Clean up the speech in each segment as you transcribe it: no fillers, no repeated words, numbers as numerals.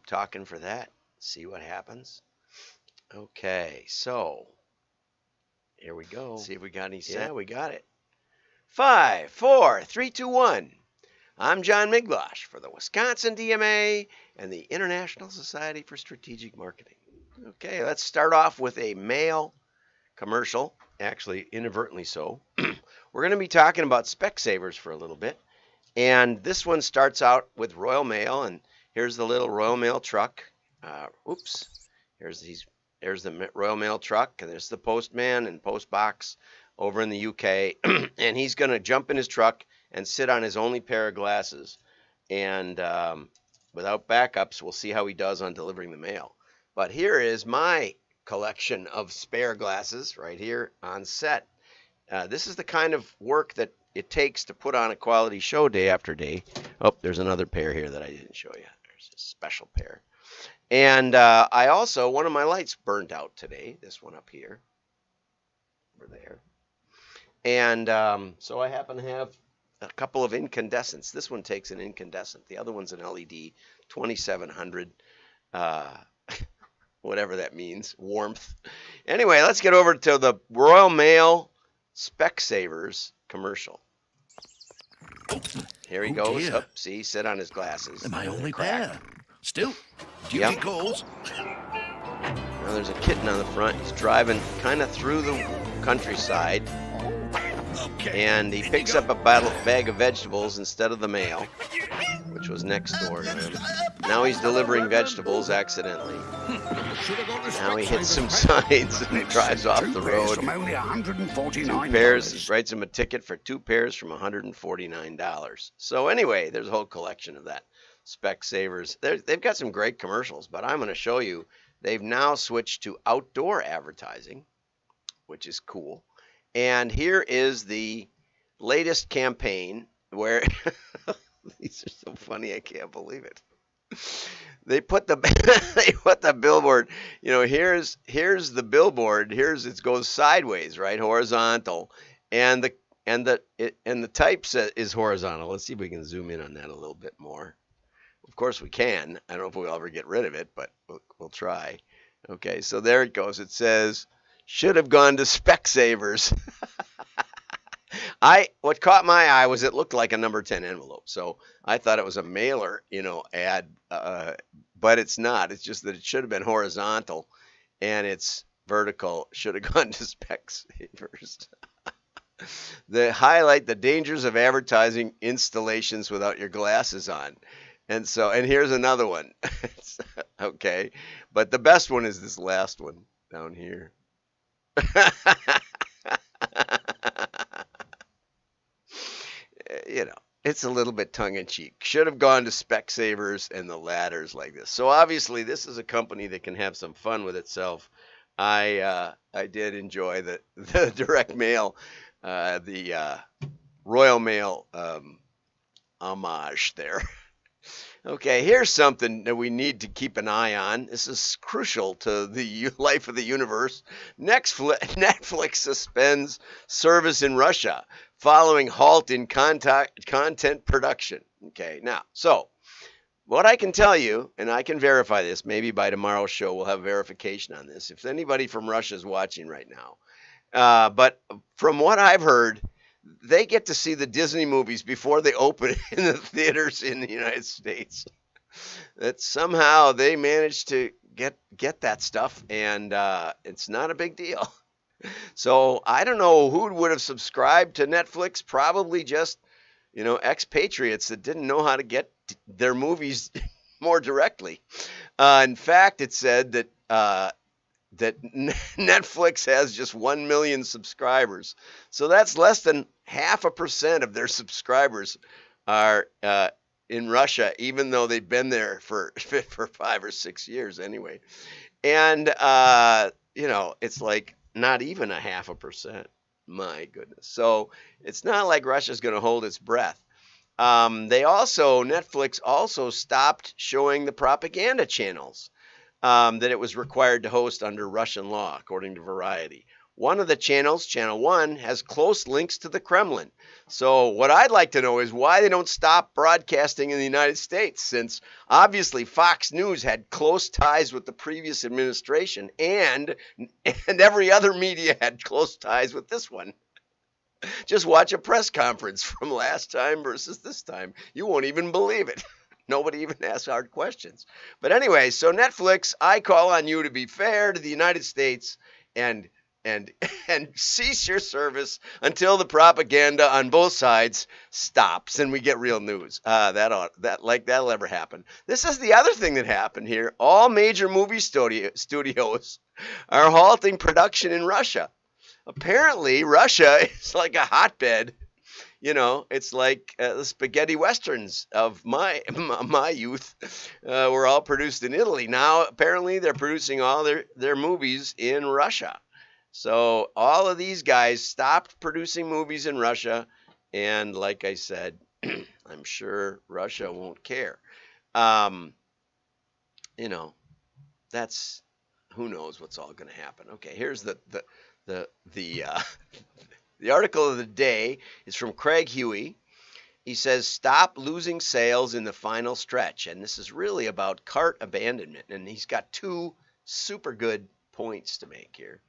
keep talking for that. See what happens. Okay, so here we go. See if we got any sound. Yeah, we got it. 5, 4, 3, 2, 1. I'm John Miglosh for the Wisconsin DMA and the International Society for Strategic Marketing. Okay, let's start off with a mail commercial, actually inadvertently so. We're going to be talking about Specsavers for a little bit. And this one starts out with Royal Mail, and here's the little Royal Mail truck. Oops, there's the Royal Mail truck, and there's the postman and post box over in the UK. And he's going to jump in his truck and sit on his only pair of glasses. And without backups, we'll see how he does on delivering the mail. But here is my collection of spare glasses right here on set. This is the kind of work that it takes to put on a quality show day after day. Oh, there's another pair here that I didn't show you. There's a special pair. And I also, one of my lights burned out today. This one up here. Over there. And so I happen to have a couple of incandescents. This one takes an incandescent. The other one's an LED 2700. Whatever that means. Warmth. Anyway, let's get over to the Royal Mail Specsavers commercial. Here he goes. Oh, see, sit on his glasses. My only pair. Still, duty calls. Now there's a kitten on the front. He's driving kind of through the countryside. And he picks up a bag of vegetables instead of the mail, which was next door to him. Now he's delivering vegetables accidentally. Now he hits some signs and drives off the road. 2 pairs. He writes him a ticket for 2 pairs from $149. So anyway, there's a whole collection of that. Specsavers. They've got some great commercials, but I'm going to show you. They've now switched to outdoor advertising, which is cool. And here is the latest campaign where these are so funny, I can't believe it. They put the billboard, you know, here's the billboard, it goes sideways, right? Horizontal. And the type is horizontal. Let's see if we can zoom in on that a little bit more. Of course we can. I don't know if we'll ever get rid of it, but we'll try. Okay, so there it goes. It says, should have gone to Specsavers. What caught my eye was it looked like a number 10 envelope. So I thought it was a mailer, ad, but it's not. It's just that it should have been horizontal and it's vertical. Should have gone to Specsavers. They highlight the dangers of advertising installations without your glasses on. And here's another one. Okay. But the best one is this last one down here. It's a little bit tongue-in-cheek. Should have gone to Specsavers and the ladders like this. So obviously this is a company that can have some fun with itself. I did enjoy the direct mail, the Royal Mail homage there. Okay, here's something that we need to keep an eye on. This is crucial to the life of the universe. Netflix suspends service in Russia following halt in content production. Okay, now, so what I can tell you, and I can verify this, maybe by tomorrow's show we'll have verification on this, if anybody from Russia is watching right now. But from what I've heard, they get to see the Disney movies before they open in the theaters in the United States. That somehow they managed to get that stuff, and it's not a big deal. So I don't know who would have subscribed to Netflix. Probably just, expatriates that didn't know how to get their movies more directly. In fact, it said that Netflix has just 1 million subscribers. So that's less than 0.5% of their subscribers are in Russia, even though they've been there for 5 or 6 years anyway. And, it's like not even 0.5%. My goodness. So it's not like Russia's going to hold its breath. Netflix also stopped showing the propaganda channels that it was required to host under Russian law, according to Variety. One of the channels, Channel 1, has close links to the Kremlin. So what I'd like to know is why they don't stop broadcasting in the United States, since obviously Fox News had close ties with the previous administration, and every other media had close ties with this one. Just watch a press conference from last time versus this time. You won't even believe it. Nobody even asks hard questions. But anyway, so Netflix, I call on you to be fair to the United States and and cease your service until the propaganda on both sides stops and we get real news. That'll ever happen. This is the other thing that happened here. All major movie studios are halting production in Russia. Apparently, Russia is like a hotbed. It's like the spaghetti westerns of my youth were all produced in Italy. Now, apparently, they're producing all their movies in Russia. So all of these guys stopped producing movies in Russia, and like I said, I'm sure Russia won't care. That's who knows what's all going to happen. Okay, here's the article of the day is from Craig Huey. He says, stop losing sales in the final stretch. And this is really about cart abandonment. And he's got two super good points to make here.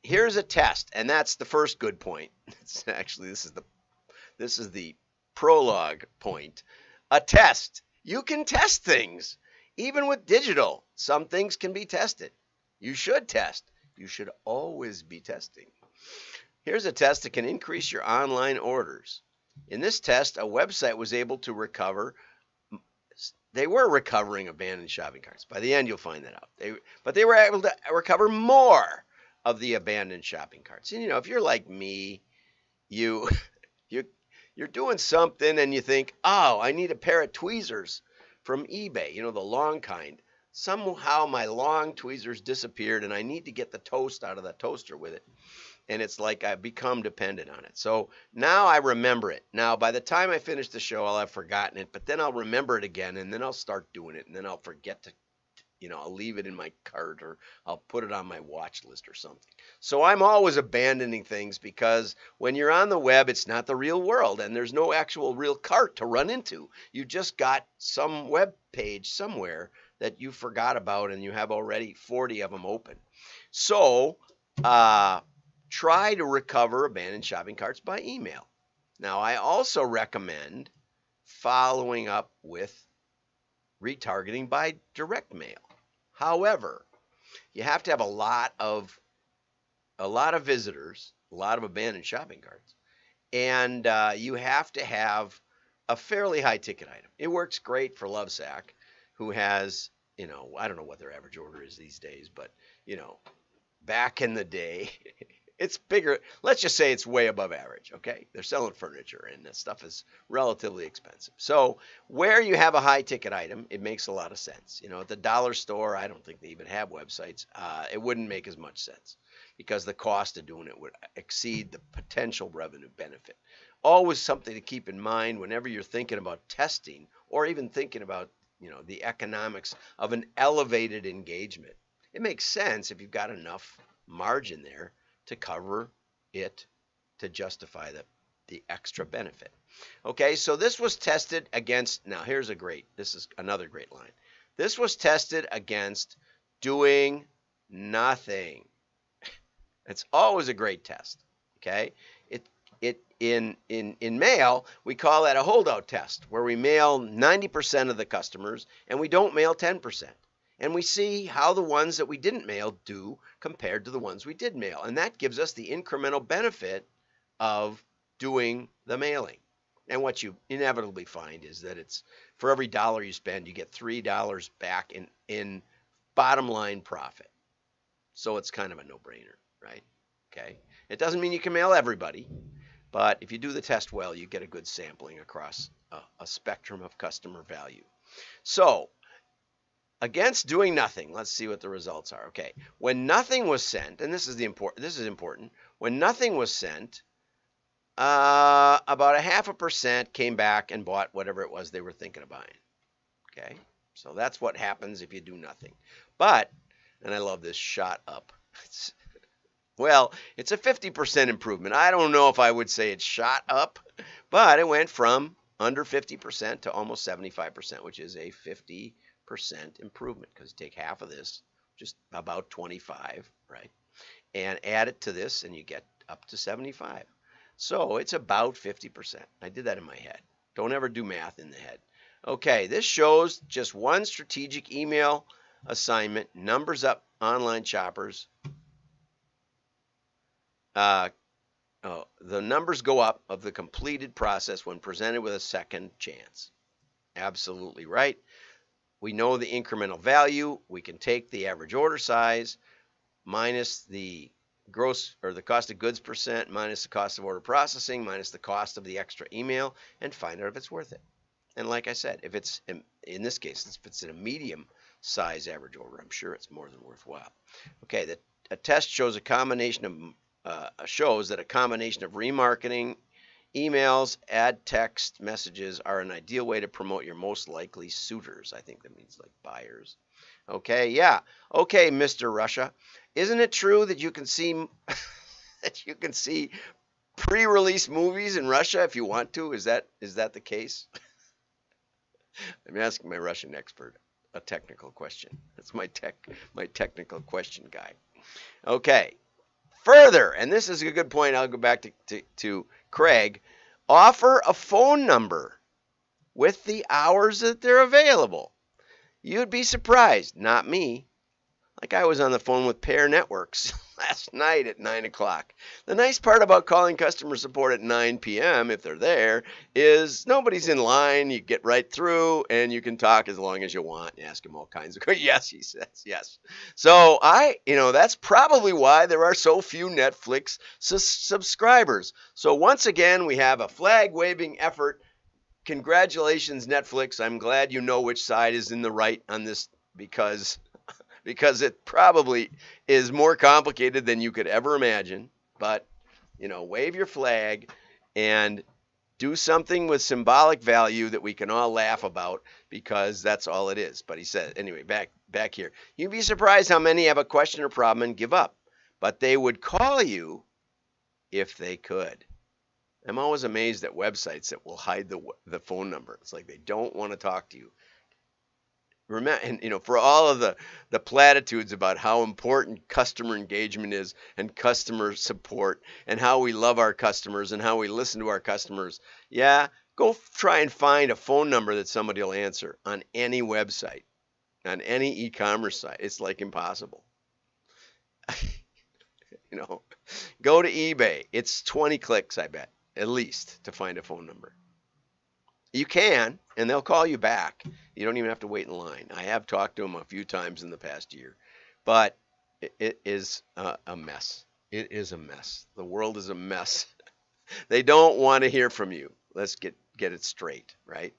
Here's a test, and that's the first good point. This is the prologue point. A test. You can test things. Even with digital, some things can be tested. You should test. You should always be testing. Here's a test that can increase your online orders. In this test, a website was able to recover. They were recovering abandoned shopping carts. By the end, you'll find that out. But they were able to recover more of the abandoned shopping carts. And if you're like me, you're doing something and you think, oh, I need a pair of tweezers from eBay. The long kind. Somehow my long tweezers disappeared and I need to get the toast out of the toaster with it. And it's like I've become dependent on it. So now I remember it. Now, by the time I finish the show, I'll have forgotten it, but then I'll remember it again, and then I'll start doing it, and then I'll forget to, I'll leave it in my cart, or I'll put it on my watch list or something. So I'm always abandoning things, because when you're on the web, it's not the real world, and there's no actual real cart to run into. You just got some web page somewhere that you forgot about, and you have already 40 of them open. So, try to recover abandoned shopping carts by email. Now, I also recommend following up with retargeting by direct mail. However, you have to have a lot of visitors, a lot of abandoned shopping carts, and you have to have a fairly high ticket item. It works great for Lovesac, who has, I don't know what their average order is these days, but back in the day, it's bigger. Let's just say it's way above average, okay? They're selling furniture, and that stuff is relatively expensive. So where you have a high-ticket item, it makes a lot of sense. At the dollar store, I don't think they even have websites. It wouldn't make as much sense because the cost of doing it would exceed the potential revenue benefit. Always something to keep in mind whenever you're thinking about testing, or even thinking about, the economics of an elevated engagement. It makes sense if you've got enough margin there to cover it to justify the extra benefit. Okay, so this was tested against, now this is another great line. This was tested against doing nothing. It's always a great test, okay? In mail, we call that a holdout test, where we mail 90% of the customers and we don't mail 10%. And we see how the ones that we didn't mail do compared to the ones we did mail. And that gives us the incremental benefit of doing the mailing. And what you inevitably find is that it's for every dollar you spend, you get $3 back in bottom line profit. So it's kind of a no-brainer, right? Okay. It doesn't mean you can mail everybody, but if you do the test well, you get a good sampling across a spectrum of customer value. So, against doing nothing, let's see what the results are. Okay, when nothing was sent, and this is important. When nothing was sent, about 0.5% came back and bought whatever it was they were thinking of buying. Okay, so that's what happens if you do nothing. But, and I love this, shot up. Well, it's a 50% improvement. I don't know if I would say it shot up, but it went from under 50% to almost 75%, which is a 50% improvement because you take half of this, just about 25, right? And add it to this and you get up to 75. So it's about 50%. I did that in my head. Don't ever do math in the head. Okay, this shows just one strategic email assignment, numbers up online shoppers. The numbers go up of the completed process when presented with a second chance. Absolutely right. We know the incremental value. We can take the average order size minus the gross or the cost of goods percent minus the cost of order processing minus the cost of the extra email and find out if it's worth it. And like I said, if it's in this case, if it's in a medium size average order, I'm sure it's more than worthwhile. Okay, a test shows a combination of shows that a combination of remarketing, emails, ad text messages are an ideal way to promote your most likely suitors. I think that means like buyers. Okay, yeah. Okay, Mr. Russia. Isn't it true that you can see that you can see pre-release movies in Russia if you want to? Is that the case? I'm asking my Russian expert a technical question. That's my technical question guy. Okay. Further, and this is a good point, I'll go back to Craig, offer a phone number with the hours that they're available. You'd be surprised, not me. Like I was on the phone with Pair Networks last night at 9 o'clock. The nice part about calling customer support at 9 p.m. if they're there is nobody's in line. You get right through and you can talk as long as you want and ask them all kinds of questions. Yes, he says, yes. So that's probably why there are so few Netflix subscribers. So once again, we have a flag waving effort. Congratulations, Netflix. I'm glad you know which side is in the right on this because it probably is more complicated than you could ever imagine. But, wave your flag and do something with symbolic value that we can all laugh about because that's all it is. But he said, anyway, back here. You'd be surprised how many have a question or problem and give up. But they would call you if they could. I'm always amazed at websites that will hide the phone number. It's like they don't want to talk to you. Remember, and for all of the platitudes about how important customer engagement is and customer support and how we love our customers and how we listen to our customers, yeah, go try and find a phone number that somebody will answer on any website, on any e-commerce site. It's like impossible. Go to eBay. It's 20 clicks, I bet, at least, to find a phone number. You can, and they'll call you back. You don't even have to wait in line. I have talked to them a few times in the past year, but it is a mess. It is a mess. The world is a mess. They don't want to hear from you. Let's get it straight, right?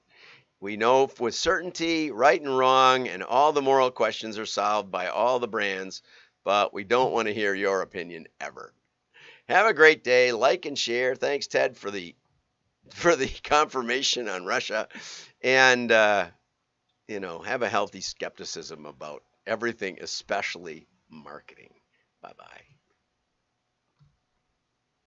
We know with certainty right and wrong and all the moral questions are solved by all the brands, but we don't want to hear your opinion ever. Have a great day. Like and share. Thanks, Ted, for the confirmation on Russia, and have a healthy skepticism about everything, especially marketing. Bye-bye.